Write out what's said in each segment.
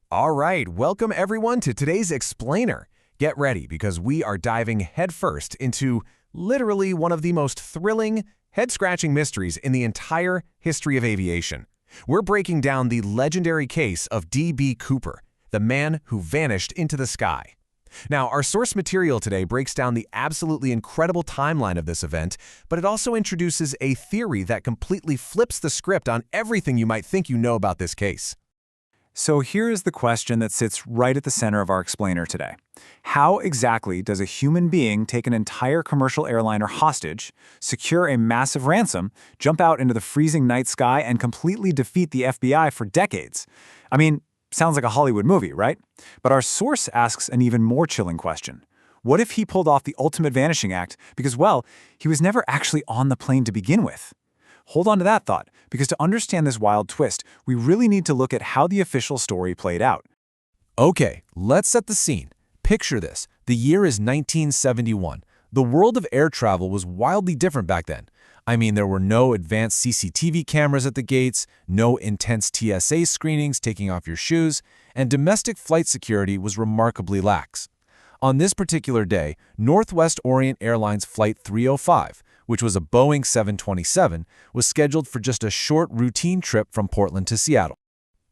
All right, welcome everyone to today's Explainer. Get ready because we are diving headfirst into literally one of the most thrilling, head-scratching mysteries in the entire history of aviation. We're breaking down the legendary case of D.B. Cooper, the man who vanished into the sky. Now, our source material today breaks down the absolutely incredible timeline of this event, but it also introduces a theory that completely flips the script on everything you might think you know about this case. So here is the question that sits right at the center of our explainer today. How exactly does a human being take an entire commercial airliner hostage, secure a massive ransom, jump out into the freezing night sky, and completely defeat the FBI for decades? I mean, sounds like a Hollywood movie, right? But our source asks an even more chilling question. What if he pulled off the ultimate vanishing act because, well, he was never actually on the plane to begin with? Hold on to that thought, because to understand this wild twist, we really need to look at how the official story played out. Okay, let's set the scene. Picture this. The year is 1971. The world of air travel was wildly different back then. I mean, there were no advanced CCTV cameras at the gates, no intense TSA screenings taking off your shoes, and domestic flight security was remarkably lax. On this particular day, Northwest Orient Airlines Flight 305, which was a Boeing 727, was scheduled for just a short routine trip from Portland to Seattle.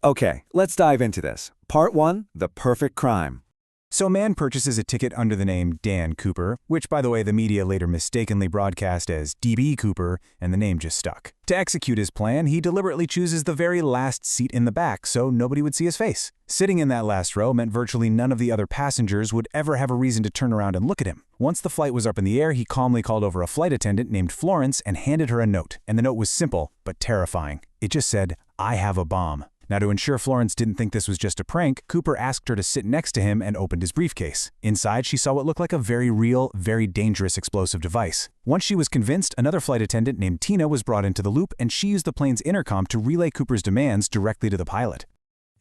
Okay, let's dive into this. Part 1, The Perfect Crime. So a man purchases a ticket under the name Dan Cooper, which, by the way, the media later mistakenly broadcast as D.B. Cooper, and the name just stuck. To execute his plan, he deliberately chooses the very last seat in the back so nobody would see his face. Sitting in that last row meant virtually none of the other passengers would ever have a reason to turn around and look at him. Once the flight was up in the air, he calmly called over a flight attendant named Florence and handed her a note. And the note was simple, but terrifying. It just said, "I have a bomb." Now, to ensure Florence didn't think this was just a prank, Cooper asked her to sit next to him and opened his briefcase. Inside, she saw what looked like a very real, very dangerous explosive device. Once she was convinced, another flight attendant named Tina was brought into the loop, and she used the plane's intercom to relay Cooper's demands directly to the pilot.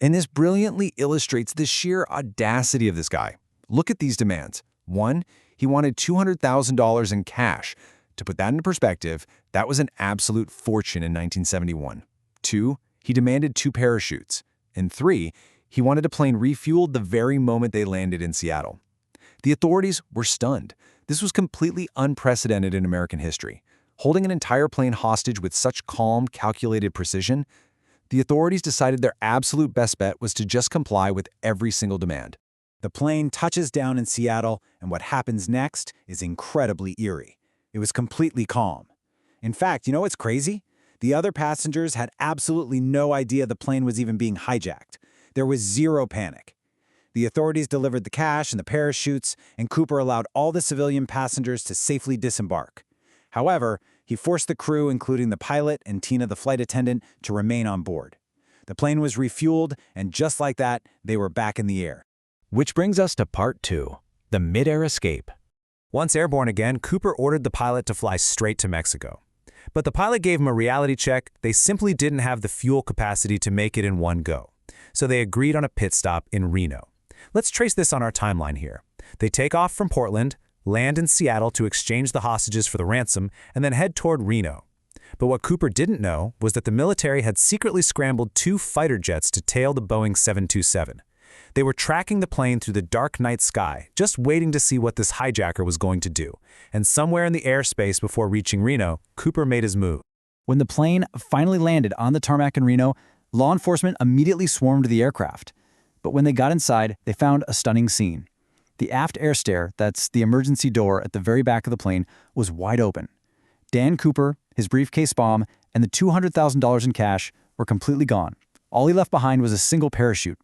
And this brilliantly illustrates the sheer audacity of this guy. Look at these demands. 1, he wanted $200,000 in cash. To put that into perspective, that was an absolute fortune in 1971. 2, he demanded 2 parachutes. And 3, he wanted a plane refueled the very moment they landed in Seattle. The authorities were stunned. This was completely unprecedented in American history. Holding an entire plane hostage with such calm, calculated precision, the authorities decided their absolute best bet was to just comply with every single demand. The plane touches down in Seattle, and what happens next is incredibly eerie. It was completely calm. In fact, you know what's crazy? The other passengers had absolutely no idea the plane was even being hijacked. There was zero panic. The authorities delivered the cash and the parachutes, and Cooper allowed all the civilian passengers to safely disembark. However, he forced the crew, including the pilot and Tina, the flight attendant, to remain on board. The plane was refueled, and just like that, they were back in the air. Which brings us to Part 2, the mid-air escape. Once airborne again, Cooper ordered the pilot to fly straight to Mexico. But the pilot gave him a reality check. They simply didn't have the fuel capacity to make it in one go. So they agreed on a pit stop in Reno. Let's trace this on our timeline here. They take off from Portland, land in Seattle to exchange the hostages for the ransom, and then head toward Reno. But what Cooper didn't know was that the military had secretly scrambled 2 fighter jets to tail the Boeing 727. They were tracking the plane through the dark night sky, just waiting to see what this hijacker was going to do. And somewhere in the airspace before reaching Reno, Cooper made his move. When the plane finally landed on the tarmac in Reno, law enforcement immediately swarmed the aircraft. But when they got inside, they found a stunning scene. The aft air stair, that's the emergency door at the very back of the plane, was wide open. Dan Cooper, his briefcase bomb, and the $200,000 in cash were completely gone. All he left behind was a single parachute.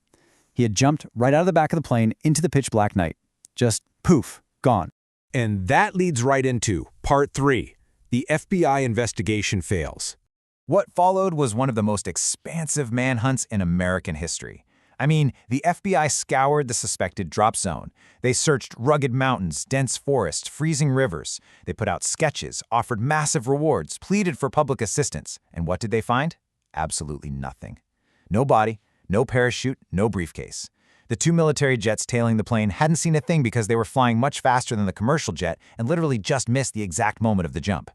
He had jumped right out of the back of the plane into the pitch black night. Just poof, gone. And that leads right into Part 3, the FBI investigation fails. What followed was one of the most expansive manhunts in American history. I mean, the FBI scoured the suspected drop zone. They searched rugged mountains, dense forests, freezing rivers. They put out sketches, offered massive rewards, pleaded for public assistance. And what did they find? Absolutely nothing. No body, no parachute, no briefcase. The 2 military jets tailing the plane hadn't seen a thing because they were flying much faster than the commercial jet and literally just missed the exact moment of the jump.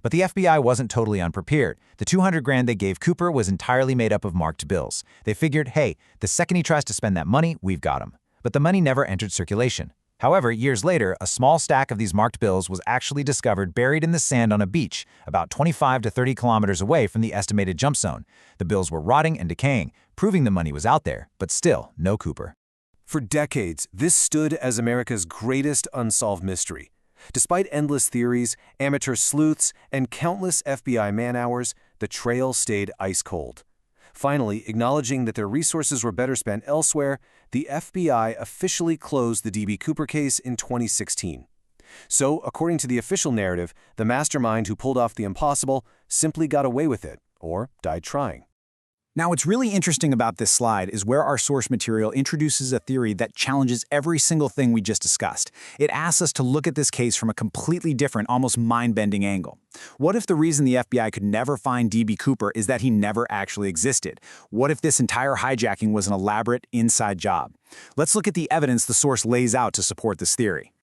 But the FBI wasn't totally unprepared. The $200,000 they gave Cooper was entirely made up of marked bills. They figured, hey, the second he tries to spend that money, we've got him. But the money never entered circulation. However, years later, a small stack of these marked bills was actually discovered buried in the sand on a beach, about 25 to 30 kilometers away from the estimated jump zone. The bills were rotting and decaying, proving the money was out there, but still no Cooper. For decades, this stood as America's greatest unsolved mystery. Despite endless theories, amateur sleuths, and countless FBI man-hours, the trail stayed ice-cold. Finally, acknowledging that their resources were better spent elsewhere, the FBI officially closed the D.B. Cooper case in 2016. So, according to the official narrative, the mastermind who pulled off the impossible simply got away with it, or died trying. Now, what's really interesting about this slide is where our source material introduces a theory that challenges every single thing we just discussed. It asks us to look at this case from a completely different, almost mind-bending angle. What if the reason the FBI could never find D.B. Cooper is that he never actually existed? What if this entire hijacking was an elaborate inside job? Let's look at the evidence the source lays out to support this theory.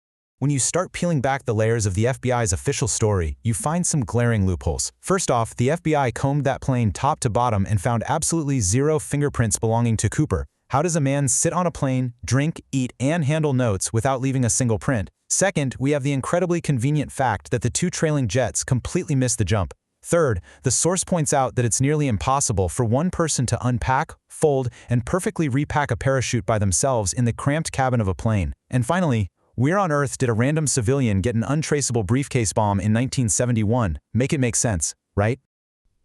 When you start peeling back the layers of the FBI's official story, you find some glaring loopholes. First off, the FBI combed that plane top to bottom and found absolutely zero fingerprints belonging to Cooper. How does a man sit on a plane, drink, eat, and handle notes without leaving a single print? Second, we have the incredibly convenient fact that the two trailing jets completely missed the jump. Third, the source points out that it's nearly impossible for one person to unpack, fold, and perfectly repack a parachute by themselves in the cramped cabin of a plane. And finally, where on earth did a random civilian get an untraceable briefcase bomb in 1971? Make it make sense, right?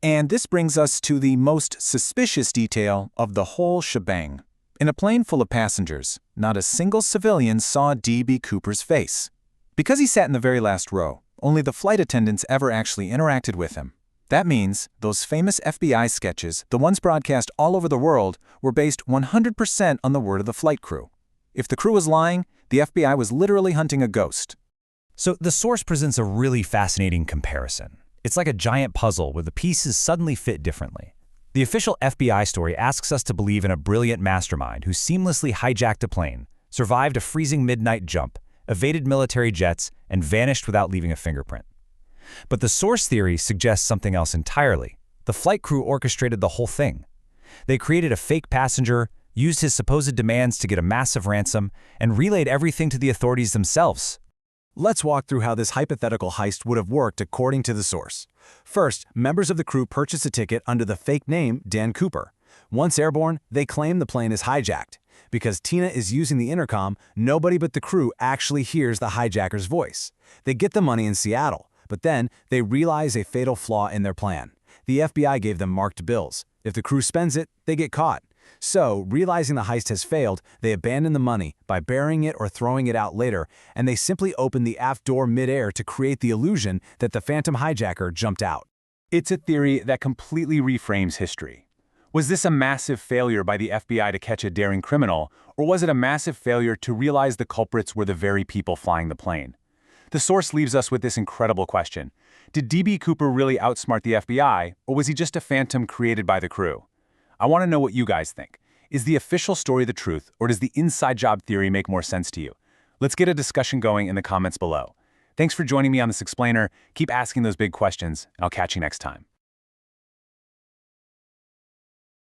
And this brings us to the most suspicious detail of the whole shebang. In a plane full of passengers, not a single civilian saw D.B. Cooper's face. Because he sat in the very last row, only the flight attendants ever actually interacted with him. That means those famous FBI sketches, the ones broadcast all over the world, were based 100% on the word of the flight crew. If the crew was lying, the FBI was literally hunting a ghost. So the source presents a really fascinating comparison. It's like a giant puzzle where the pieces suddenly fit differently. The official FBI story asks us to believe in a brilliant mastermind who seamlessly hijacked a plane, survived a freezing midnight jump, evaded military jets, and vanished without leaving a fingerprint. But the source theory suggests something else entirely. The flight crew orchestrated the whole thing. They created a fake passenger, used his supposed demands to get a massive ransom, and relayed everything to the authorities themselves. Let's walk through how this hypothetical heist would have worked according to the source. First, members of the crew purchase a ticket under the fake name Dan Cooper. Once airborne, they claim the plane is hijacked. Because Tina is using the intercom, nobody but the crew actually hears the hijacker's voice. They get the money in Seattle, but then they realize a fatal flaw in their plan. The FBI gave them marked bills. If the crew spends it, they get caught. So, realizing the heist has failed, they abandon the money by burying it or throwing it out later, and they simply open the aft door mid-air to create the illusion that the phantom hijacker jumped out. It's a theory that completely reframes history. Was this a massive failure by the FBI to catch a daring criminal, or was it a massive failure to realize the culprits were the very people flying the plane? The source leaves us with this incredible question. Did D.B. Cooper really outsmart the FBI, or was he just a phantom created by the crew? I want to know what you guys think. Is the official story the truth, or does the inside job theory make more sense to you? Let's get a discussion going in the comments below. Thanks for joining me on this explainer. Keep asking those big questions, and I'll catch you next time.